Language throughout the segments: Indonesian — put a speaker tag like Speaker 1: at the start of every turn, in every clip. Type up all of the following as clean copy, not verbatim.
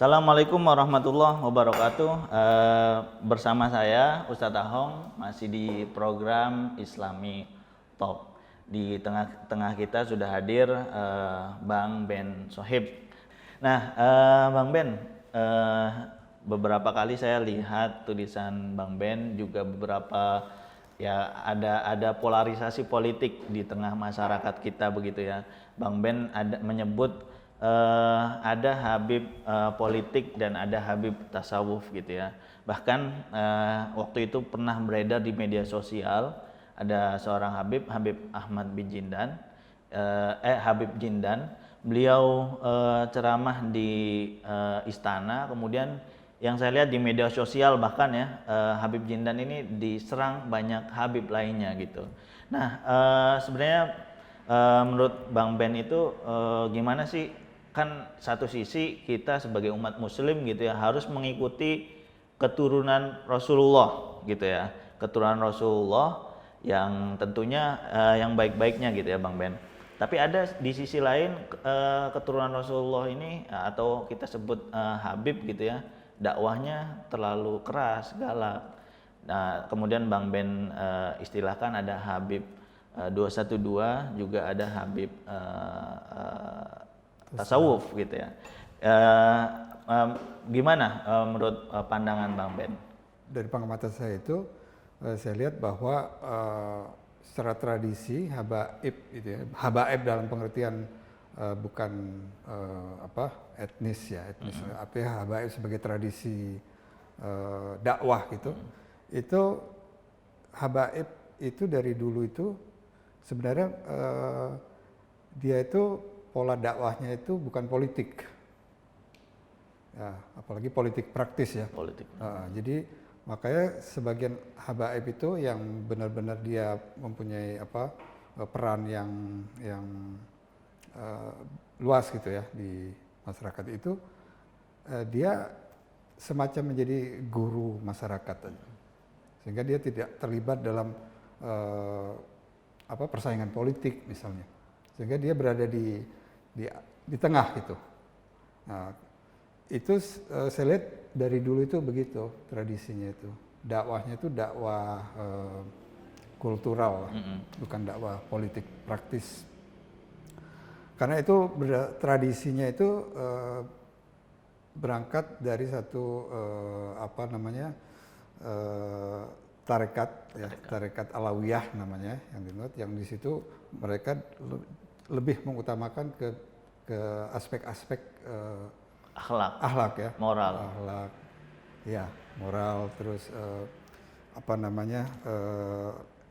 Speaker 1: Assalamualaikum warahmatullahi wabarakatuh. Bersama saya Ustadz Ahong masih di program Islami Talk. Di tengah-tengah kita sudah hadir Bang Ben Sohib. Nah, Bang Ben, beberapa kali saya lihat tulisan Bang Ben juga beberapa ya ada polarisasi politik di tengah masyarakat kita begitu ya. Bang Ben menyebut ada Habib politik dan ada Habib tasawuf gitu ya. Bahkan waktu itu pernah beredar di media sosial ada seorang Habib Ahmad bin Jindan, Habib Jindan. Beliau ceramah di istana, kemudian yang saya lihat di media sosial bahkan ya Habib Jindan ini diserang banyak Habib lainnya gitu. Nah, sebenarnya menurut Bang Ben itu gimana sih? Kan satu sisi kita sebagai umat muslim gitu ya harus mengikuti keturunan Rasulullah gitu ya, keturunan Rasulullah yang tentunya yang baik-baiknya gitu ya Bang Ben. Tapi ada di sisi lain keturunan Rasulullah ini atau kita sebut Habib gitu ya, dakwahnya terlalu keras, galak. Nah, kemudian Bang Ben istilahkan ada Habib 212, juga ada Habib tasawuf gitu ya. Gimana menurut pandangan Bang Ben?
Speaker 2: Dari pengamatan saya itu, saya lihat bahwa secara tradisi habaib itu ya, habaib dalam pengertian bukan etnis ya, apa ya, habaib sebagai tradisi dakwah gitu. Itu habaib itu dari dulu itu sebenarnya dia itu pola dakwahnya itu bukan politik, ya, apalagi politik praktis ya.
Speaker 1: Politik.
Speaker 2: Jadi makanya sebagian habaib itu yang benar-benar dia mempunyai peran yang luas gitu ya di masyarakat itu, dia semacam menjadi guru masyarakat, sehingga dia tidak terlibat dalam persaingan politik misalnya, sehingga dia berada di tengah gitu. Nah, itu saya lihat dari dulu itu begitu tradisinya itu. Dakwahnya itu dakwah kultural, bukan dakwah politik praktis. Karena itu tradisinya itu berangkat dari satu tarekat ya, tarekat Alawiyah namanya yang di situ mereka lebih mengutamakan ke aspek-aspek akhlak ya,
Speaker 1: moral,
Speaker 2: ya moral, terus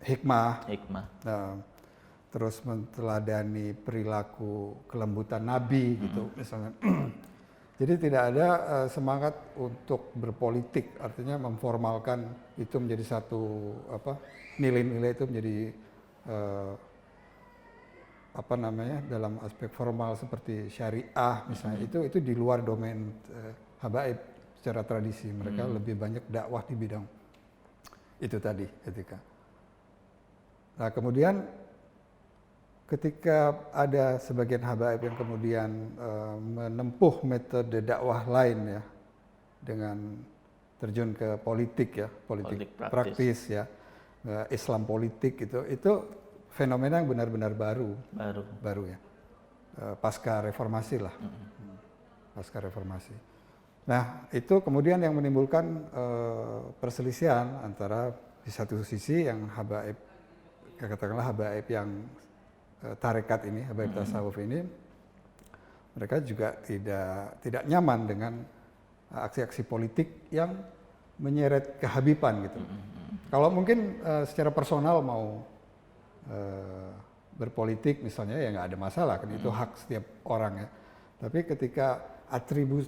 Speaker 2: hikmah. Nah, terus menteladani perilaku kelembutan Nabi gitu misalnya. Jadi tidak ada semangat untuk berpolitik, artinya memformalkan itu menjadi satu nilai-nilai itu menjadi dalam aspek formal seperti syariah misalnya. Itu di luar domain habaib secara tradisi. Mereka lebih banyak dakwah di bidang itu tadi etika. Nah, kemudian ketika ada sebagian habaib yang kemudian menempuh metode dakwah lain ya, dengan terjun ke politik ya, politik praktis ya, Islam politik itu fenomena yang benar-benar baru ya, pasca reformasi lah, pasca reformasi. Nah, itu kemudian yang menimbulkan perselisihan antara di satu sisi yang habaib, katakanlah habaib yang tarekat ini, habaib tasawuf ini, mereka juga tidak nyaman dengan aksi-aksi politik yang menyeret kehabiban gitu. Kalau mungkin secara personal mau berpolitik misalnya ya nggak ada masalah, kan itu hak setiap orang ya. Tapi ketika atribut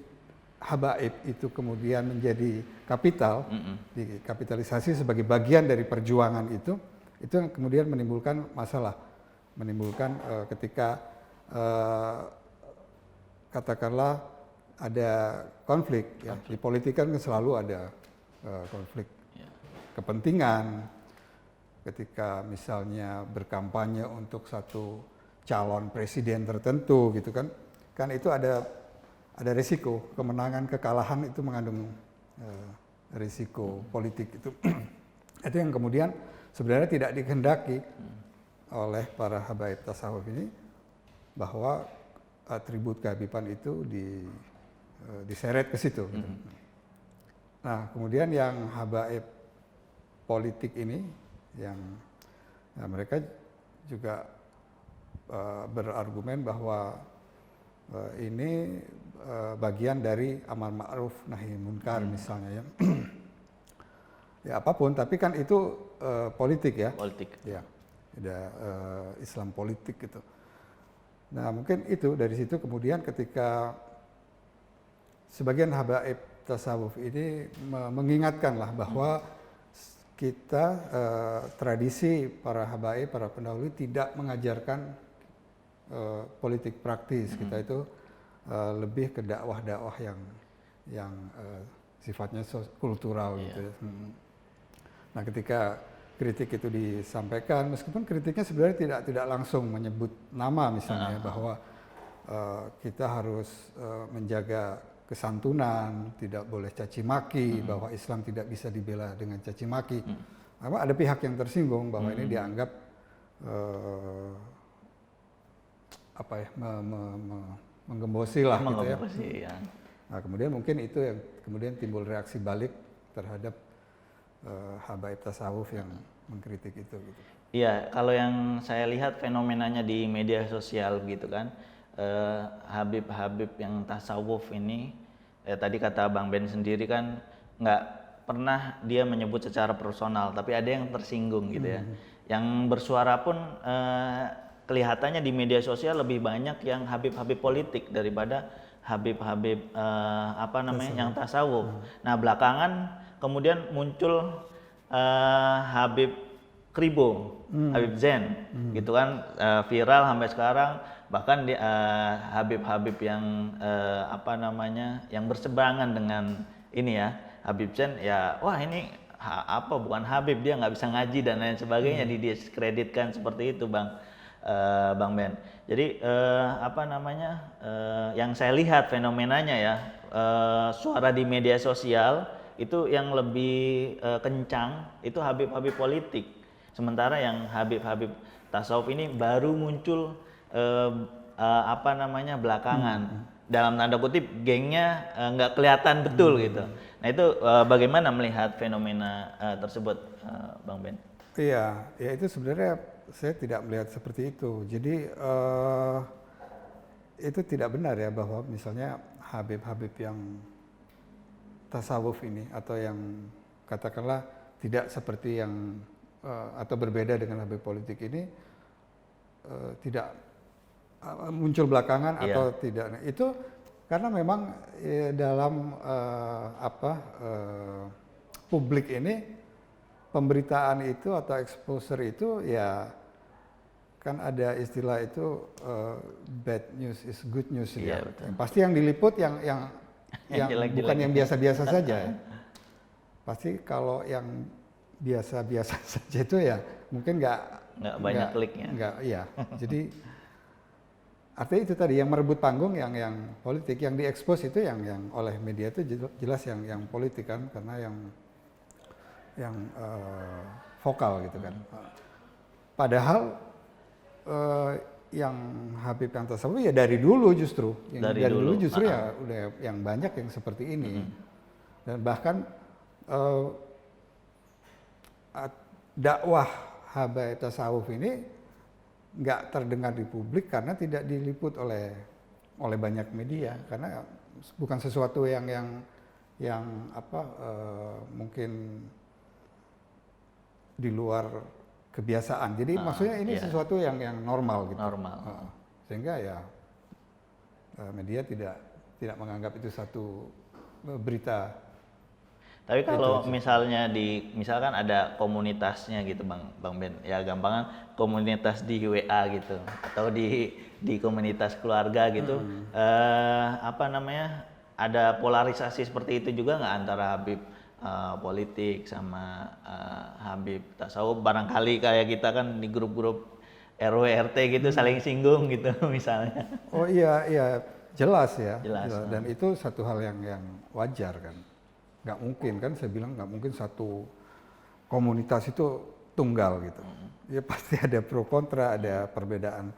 Speaker 2: habaib itu kemudian menjadi kapital, dikapitalisasi sebagai bagian dari perjuangan itu yang kemudian menimbulkan masalah, menimbulkan ketika katakanlah ada konflik ya, di politik kan selalu ada konflik kepentingan. Ketika misalnya berkampanye untuk satu calon presiden tertentu gitu kan itu ada ada risiko kemenangan kekalahan itu mengandung risiko politik itu. Itu yang kemudian sebenarnya tidak dikehendaki oleh para habaib tasawuf ini, bahwa atribut kehabiban itu diseret ke situ. Gitu. Nah, kemudian yang habaib politik ini, yang mereka juga berargumen bahwa ini bagian dari amar ma'ruf nahi munkar misalnya ya. Ya apapun, tapi kan itu politik ya.
Speaker 1: Politik.
Speaker 2: Ya, ada Islam politik gitu. Nah mungkin itu dari situ kemudian ketika sebagian habaib tasawuf ini mengingatkanlah bahwa kita tradisi para habaib, para pendahulu tidak mengajarkan politik praktis. Kita itu lebih ke dakwah-dakwah yang sifatnya kultural gitu ya. Nah ketika kritik itu disampaikan, meskipun kritiknya sebenarnya tidak langsung menyebut nama misalnya, bahwa kita harus menjaga kesantunan, tidak boleh caci maki, bahwa Islam tidak bisa dibela dengan caci maki. Ada pihak yang tersinggung bahwa ini dianggap menggembosi lah gitu ya. Nah kemudian mungkin itu yang kemudian timbul reaksi balik terhadap habaib tasawuf yang mengkritik itu gitu.
Speaker 1: Iya, kalau yang saya lihat fenomenanya di media sosial gitu kan, habib-habib yang tasawuf ini, tadi kata Bang Ben sendiri kan nggak pernah dia menyebut secara personal, tapi ada yang tersinggung gitu ya. Yang bersuara pun kelihatannya di media sosial lebih banyak yang habib-habib politik daripada habib-habib yang tasawuf. Nah belakangan kemudian muncul Habib Kribo, Habib Zen, gitu kan, viral sampai sekarang. Bahkan Habib-habib yang yang berseberangan dengan ini ya, Habib Zen ya, wah ini bukan Habib, dia nggak bisa ngaji dan lain sebagainya, didiskreditkan seperti itu Bang Ben. Jadi yang saya lihat fenomenanya ya, suara di media sosial itu yang lebih kencang itu habib-habib politik, sementara yang habib-habib tasawuf ini baru muncul belakangan. Dalam tanda kutip gengnya nggak kelihatan betul gitu. Nah itu bagaimana melihat fenomena tersebut, Bang Ben?
Speaker 2: Iya, ya itu sebenarnya saya tidak melihat seperti itu. Jadi itu tidak benar ya bahwa misalnya habib-habib yang tasawuf ini atau yang katakanlah tidak seperti yang atau berbeda dengan habib politik ini tidak muncul belakangan atau tidak. Itu karena memang dalam publik ini pemberitaan itu atau exposure itu ya kan ada istilah itu bad news is good news ya. Pasti yang diliput yang bukan yang biasa-biasa saja ya. Pasti kalau yang biasa-biasa saja itu ya mungkin nggak
Speaker 1: banyak kliknya.
Speaker 2: Iya. Jadi artinya itu tadi yang merebut panggung yang politik, yang diekspos itu yang oleh media itu jelas yang politik kan, karena yang vokal gitu kan. Padahal yang Habib yang tasawuf ya dari dulu justru, dari dulu justru ya udah yang banyak yang seperti ini. Dan bahkan dakwah habaib tasawuf ini nggak terdengar di publik karena tidak diliput oleh banyak media, karena bukan sesuatu yang mungkin di luar kebiasaan. Jadi maksudnya ini sesuatu yang normal gitu.
Speaker 1: Normal.
Speaker 2: Sehingga ya media tidak menganggap itu satu berita.
Speaker 1: Tapi kalau misalkan ada komunitasnya gitu Bang Ben, ya gampangan komunitas di WA gitu atau di komunitas keluarga gitu, ada polarisasi seperti itu juga nggak antara Habib politik sama Habib tasawuf? Barangkali kayak kita kan di grup-grup RW RT gitu saling singgung gitu misalnya.
Speaker 2: Oh iya Jelas ya,
Speaker 1: Jelas.
Speaker 2: dan itu satu hal yang wajar kan. Nggak mungkin kan, saya bilang nggak mungkin satu komunitas itu tunggal gitu. Ya pasti ada pro kontra, ada perbedaan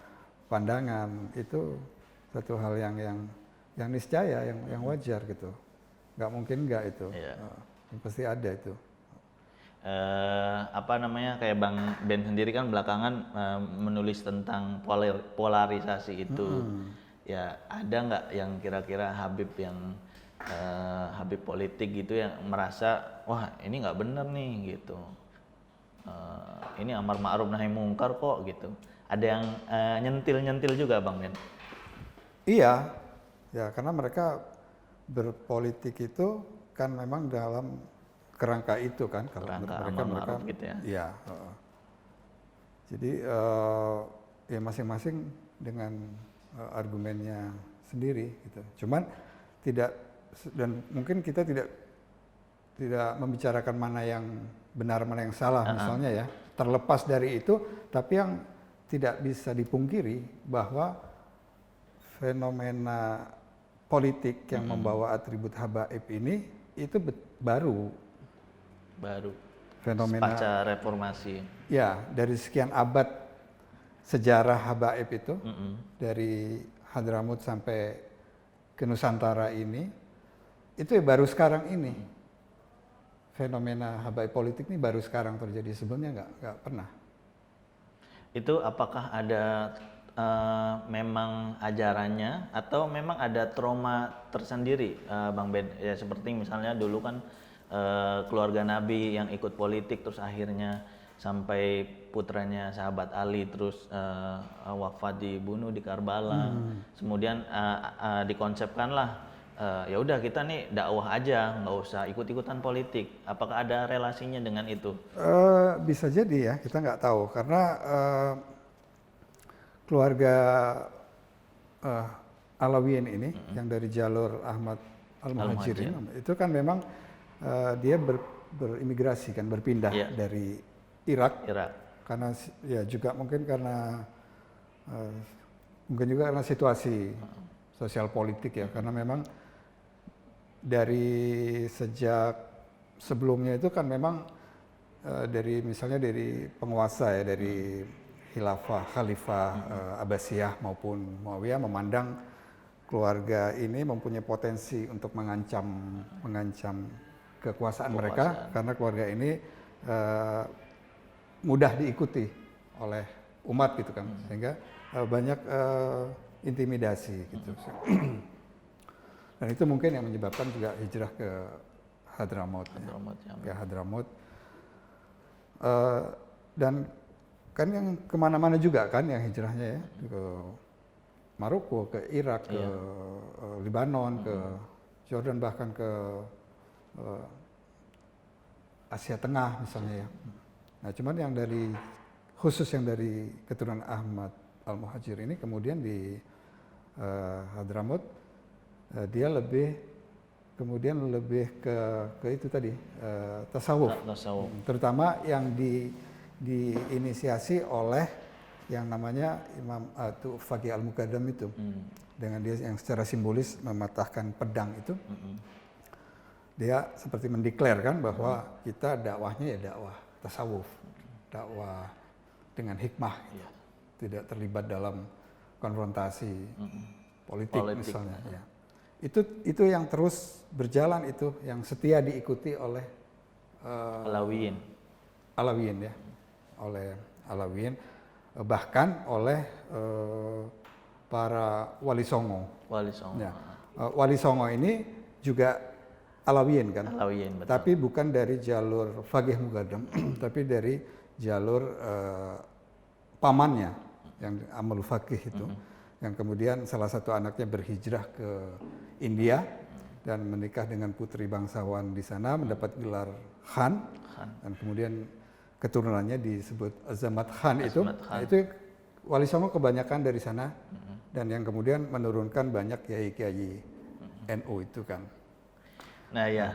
Speaker 2: pandangan, itu satu hal yang niscaya, yang wajar gitu. Nggak mungkin nggak itu,
Speaker 1: Iya.
Speaker 2: pasti ada itu.
Speaker 1: Apa namanya, kayak Bang Ben sendiri kan belakangan menulis tentang polarisasi itu. Ya ada nggak yang kira-kira Habib yang Habib politik gitu yang merasa wah ini nggak bener nih gitu, ini amar ma'ruf nahi mungkar kok gitu, ada yang nyentil juga Bang Ben?
Speaker 2: Iya, ya karena mereka berpolitik itu kan memang dalam kerangka itu kan, kalau
Speaker 1: Kerangka
Speaker 2: menurut
Speaker 1: amar
Speaker 2: mereka
Speaker 1: ma'ruf gitu ya.
Speaker 2: iya. Jadi ya masing-masing dengan argumennya sendiri gitu. Cuman tidak, dan mungkin kita tidak membicarakan mana yang benar mana yang salah misalnya ya. Terlepas dari itu, tapi yang tidak bisa dipungkiri bahwa fenomena politik yang membawa atribut habaib ini itu baru fenomena
Speaker 1: pasca reformasi.
Speaker 2: ya, dari sekian abad sejarah habaib itu, dari Hadramut sampai ke Nusantara ini, itu ya baru sekarang ini. Fenomena habaib politik ini baru sekarang terjadi, sebelumnya nggak pernah.
Speaker 1: Itu apakah ada memang ajarannya atau memang ada trauma tersendiri, Bang Ben? Ya seperti misalnya dulu kan keluarga Nabi yang ikut politik terus akhirnya sampai putranya sahabat Ali terus wafat dibunuh di Karbala. Kemudian dikonsepkanlah ya udah kita nih dakwah aja, nggak usah ikut-ikutan politik. Apakah ada relasinya dengan itu?
Speaker 2: Bisa jadi ya, kita nggak tahu karena keluarga Alawiyin ini yang dari jalur Ahmad Al-Muhajirin itu kan memang dia berimigrasi kan, berpindah dari Irak. Karena ya juga mungkin karena situasi sosial politik ya, karena memang dari sejak sebelumnya itu kan memang dari misalnya dari penguasa ya, dari khalifah Abbasiyah maupun Muawiyah memandang keluarga ini mempunyai potensi untuk mengancam kekuasaan mereka, karena keluarga ini mudah diikuti oleh umat gitu kan, sehingga banyak intimidasi gitu. Dan itu mungkin yang menyebabkan juga hijrah ke Hadramut. Ke Hadramut. Dan kan yang kemana-mana juga kan yang hijrahnya ya, ke Maroko, ke Irak, ke Lebanon, ke Jordan, bahkan ke Asia Tengah misalnya ya. Nah, cuman yang khusus yang dari keturunan Ahmad Al-Muhajir ini kemudian di Hadramut dia lebih ke itu tadi, tasawuf. Terutama yang diinisiasi oleh yang namanya Imam Faqih Al-Muqaddam itu. Dengan dia yang secara simbolis mematahkan pedang itu. Dia seperti mendeklarkan bahwa kita dakwahnya ya dakwah tasawuf, dakwah dengan hikmah, tidak terlibat dalam konfrontasi politik misalnya. Ya. Itu yang terus berjalan, itu yang setia diikuti oleh Alawiyin ya, oleh Alawiyin, bahkan oleh para Wali Songo. Ya. Wali Songo ini juga Alawiyin kan,
Speaker 1: betul.
Speaker 2: Tapi bukan dari jalur Faqih Muqaddam, tapi dari jalur pamannya yang Amal Faqih itu, yang kemudian salah satu anaknya berhijrah ke India dan menikah dengan putri bangsawan di sana, mendapat gelar Khan. Dan kemudian keturunannya disebut Azamat Khan itu. Nah, itu Wali Songo kebanyakan dari sana, dan yang kemudian menurunkan banyak kiai-kiai NU itu kan.
Speaker 1: Nah ya,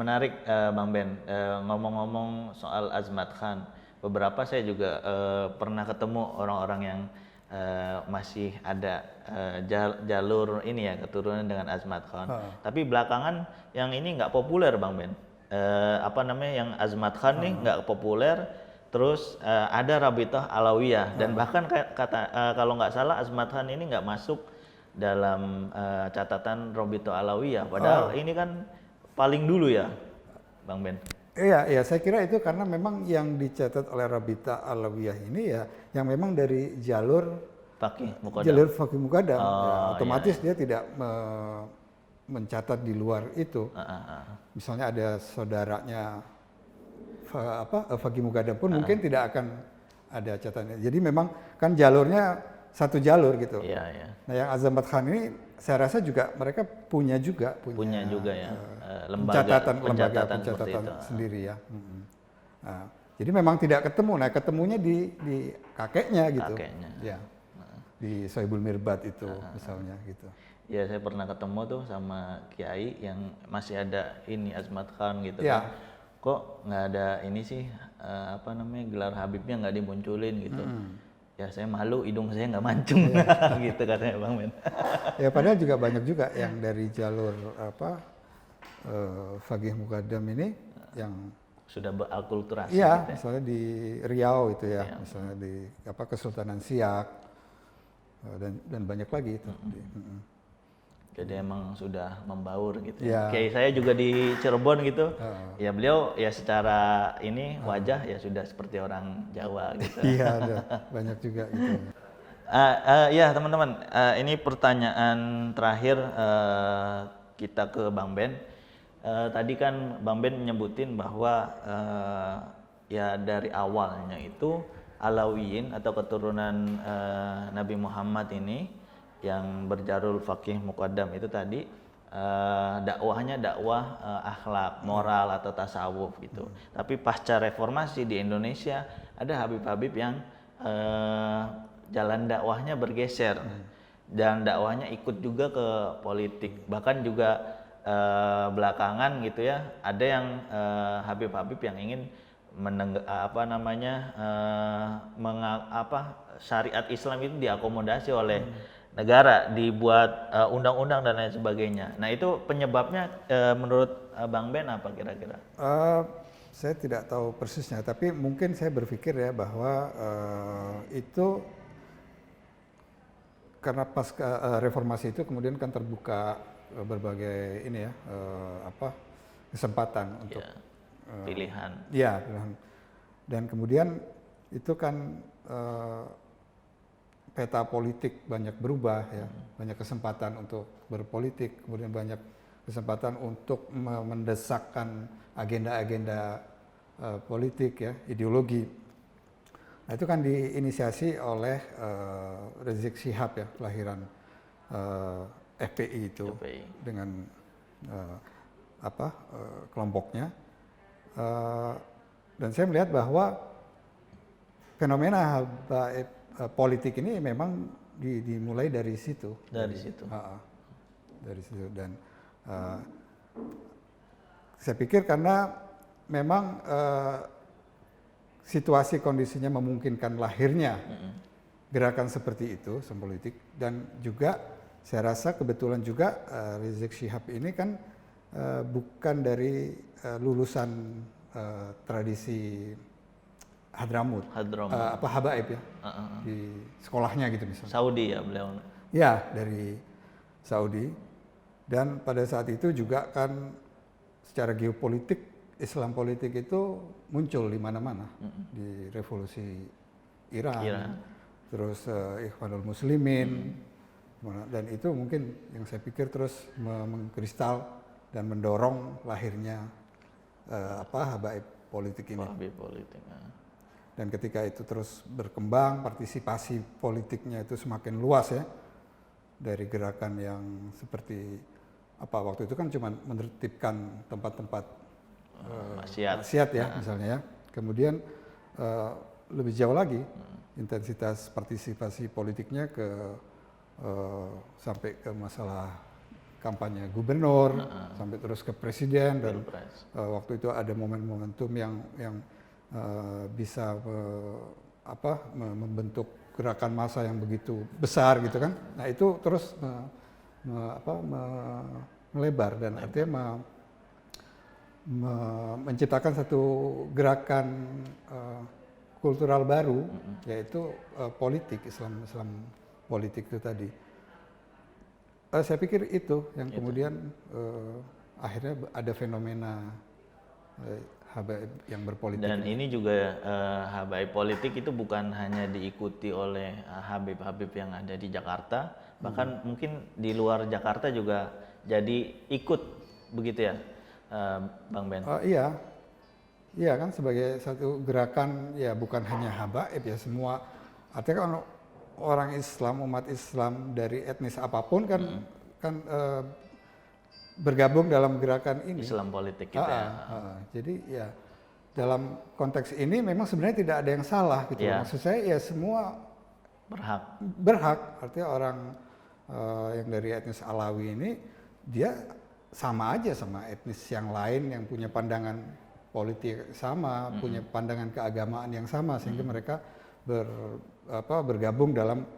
Speaker 1: menarik Bang Ben, ngomong-ngomong soal Azmat Khan, beberapa saya juga pernah ketemu orang-orang yang masih ada jalur ini ya keturunan dengan Azmat Khan. Tapi belakangan yang ini nggak populer Bang Ben. Apa namanya yang Azmat Khan nih nggak populer. Terus ada Rabithah Alawiyah dan bahkan kalau nggak salah Azmat Khan ini nggak masuk dalam catatan Rabithah Alawiyah. Padahal ini kan paling dulu ya, Bang Ben.
Speaker 2: Iya, saya kira itu karena memang yang dicatat oleh Rabithah Alawiyah ini ya yang memang dari jalur
Speaker 1: Faqih Muqaddam.
Speaker 2: Jalur Faqih Muqaddam. Otomatis
Speaker 1: iya.
Speaker 2: dia tidak mencatat di luar itu. Misalnya ada saudaranya Faqih Muqaddam pun mungkin tidak akan ada catatannya. Jadi memang kan jalurnya satu jalur gitu.
Speaker 1: Iya.
Speaker 2: Nah yang Azmat Khan ini saya rasa juga mereka punya juga
Speaker 1: ya lembaga pencatatan
Speaker 2: sendiri ya. Nah, jadi memang tidak ketemu. Nah ketemunya di kakeknya gitu. Ya. Di Sohibul Mirbad itu misalnya gitu.
Speaker 1: Ya saya pernah ketemu tuh sama kiai yang masih ada ini Azmat Khan gitu
Speaker 2: ya.
Speaker 1: Kan. Kok nggak ada ini sih apa namanya gelar Habibnya nggak dimunculin gitu. Ya saya malu hidung saya nggak mancung gitu katanya Bang Ben.
Speaker 2: Ya padahal juga banyak juga yang dari jalur Faqih Muqaddam ini yang
Speaker 1: sudah berakulturasi.
Speaker 2: Iya, gitu misalnya di Riau itu ya, misalnya di Kesultanan Siak dan banyak lagi itu.
Speaker 1: Jadi emang sudah membaur gitu. Kayak saya juga di Cirebon gitu. Ya beliau ya secara ini wajah ya sudah seperti orang Jawa gitu.
Speaker 2: Iya, ada banyak juga gitu.
Speaker 1: Ya teman-teman, ini pertanyaan terakhir kita ke Bang Ben. Tadi kan Bang Ben menyebutin bahwa ya dari awalnya itu Alawiyin atau keturunan Nabi Muhammad ini yang berjalur Faqih Muqaddam itu tadi dakwahnya dakwah akhlak, moral atau tasawuf gitu. Tapi pasca reformasi di Indonesia ada Habib-habib yang jalan dakwahnya bergeser dan dakwahnya ikut juga ke politik. Bahkan juga belakangan gitu ya ada yang Habib-habib yang ingin syariat Islam itu diakomodasi oleh negara, dibuat undang-undang dan lain sebagainya. Nah itu penyebabnya menurut Bang Ben apa kira-kira?
Speaker 2: Saya tidak tahu persisnya, tapi mungkin saya berpikir ya bahwa itu karena pas reformasi itu kemudian kan terbuka berbagai ini ya kesempatan untuk
Speaker 1: pilihan.
Speaker 2: Ya, pilihan. Dan kemudian itu kan peta politik banyak berubah ya, banyak kesempatan untuk berpolitik, kemudian banyak kesempatan untuk mendesakkan agenda-agenda politik ya, ideologi. Nah itu kan diinisiasi oleh Rizik Syihab ya, kelahiran FPI itu dengan kelompoknya. Dan saya melihat bahwa fenomena politik ini memang dimulai dari situ. Dari situ dan saya pikir karena memang situasi kondisinya memungkinkan lahirnya gerakan seperti itu, politik, dan juga saya rasa kebetulan juga Rizik Syihab ini kan bukan dari lulusan tradisi Hadramut. Habaib ya, di sekolahnya gitu misalnya.
Speaker 1: Saudi ya beliau?
Speaker 2: Ya, dari Saudi. Dan pada saat itu juga kan secara geopolitik, Islam politik itu muncul di mana-mana. Di revolusi Iran. Terus Ikhwanul Muslimin. Dan itu mungkin yang saya pikir terus mengkristal dan mendorong lahirnya habaib politik ini.
Speaker 1: Habaib politik.
Speaker 2: Dan ketika itu terus berkembang, partisipasi politiknya itu semakin luas ya, dari gerakan yang seperti waktu itu kan cuma menertibkan tempat-tempat maksiat ya misalnya ya. Kemudian lebih jauh lagi intensitas partisipasi politiknya sampai ke masalah kampanye gubernur, sampai terus ke presiden, dan waktu itu ada momen-momentum yang bisa membentuk gerakan massa yang begitu besar gitu kan. Nah itu terus melebar dan artinya menciptakan satu gerakan kultural baru, yaitu politik Islam politik itu tadi. Saya pikir itu yang kemudian akhirnya ada fenomena habaib yang berpolitik.
Speaker 1: Dan ini juga habaib politik itu bukan hanya diikuti oleh habib-habib yang ada di Jakarta, bahkan mungkin di luar Jakarta juga jadi ikut begitu ya, Bang Ben?
Speaker 2: Iya kan, sebagai satu gerakan ya bukan hanya habaib ya, semua artinya kan orang Islam, umat Islam dari etnis apapun kan bergabung dalam gerakan ini.
Speaker 1: Islam politik gitu ya.
Speaker 2: Jadi ya dalam konteks ini memang sebenarnya tidak ada yang salah gitu. Maksud saya ya semua berhak. Artinya orang yang dari etnis Alawi ini dia sama aja sama etnis yang lain yang punya pandangan politik sama, punya pandangan keagamaan yang sama, sehingga mereka bergabung dalam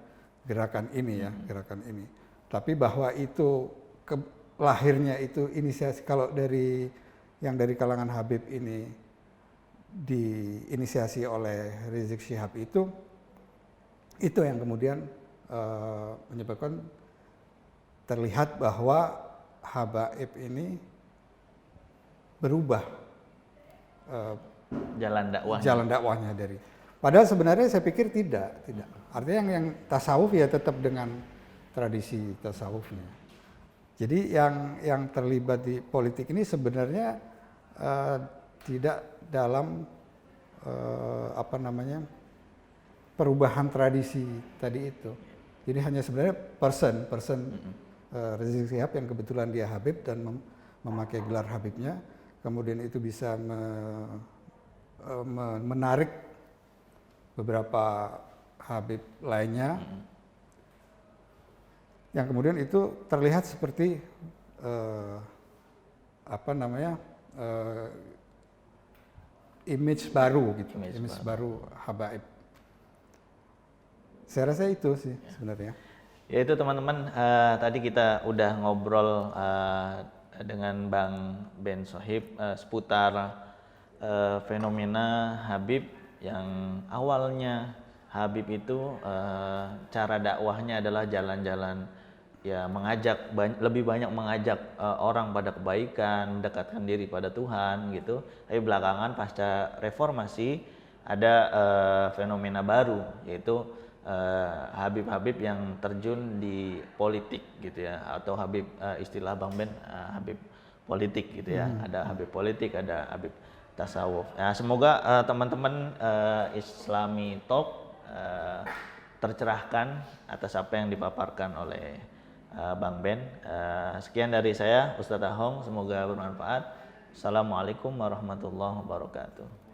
Speaker 2: gerakan ini ya, gerakan ini. Tapi bahwa itu lahirnya itu inisiasi, kalau dari yang dari kalangan Habib ini diinisiasi oleh Rizik Syihab itu yang kemudian menyebabkan terlihat bahwa habaib ini berubah jalan dakwahnya dari. Padahal sebenarnya saya pikir tidak. Artinya yang tasawuf ya tetap dengan tradisi tasawufnya. Jadi yang terlibat di politik ini sebenarnya tidak dalam perubahan tradisi tadi itu. Jadi hanya sebenarnya person Rizik Syihab yang kebetulan dia Habib dan memakai gelar Habibnya, kemudian itu bisa menarik beberapa Habib lainnya, yang kemudian itu terlihat seperti image baru gitu, image baru habaib. Saya rasa itu sih sebenarnya.
Speaker 1: Ya itu teman-teman, tadi kita udah ngobrol dengan Bang Ben Sohib seputar fenomena Habib yang awalnya Habib itu cara dakwahnya adalah jalan-jalan ya, lebih banyak mengajak orang pada kebaikan, mendekatkan diri pada Tuhan gitu. Tapi belakangan pasca reformasi ada fenomena baru, yaitu Habib-habib yang terjun di politik gitu ya, atau Habib istilah Bang Ben Habib politik gitu ya. Ada Habib politik, ada Habib tasawuf. Nah, semoga teman-teman Islami Talk tercerahkan atas apa yang dipaparkan oleh Bang Ben. Sekian dari saya, Ustadz Ahong, semoga bermanfaat. Assalamualaikum warahmatullahi wabarakatuh.